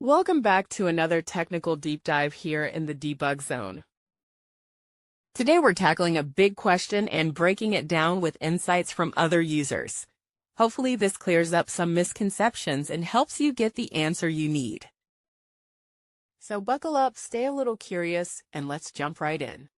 Welcome back to another technical deep dive here in the debug zone. Today we're tackling a big question and breaking it down with insights from other users. Hopefully this clears up some misconceptions and helps you get the answer you need. So buckle up, stay a little curious, and let's jump right in.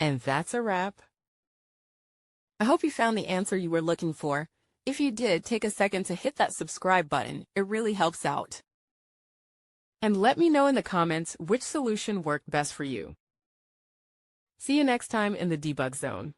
And that's a wrap. I hope you found the answer you were looking for. If you did, take a second to hit that subscribe button. It really helps out. And let me know in the comments which solution worked best for you. See you next time in the debug zone.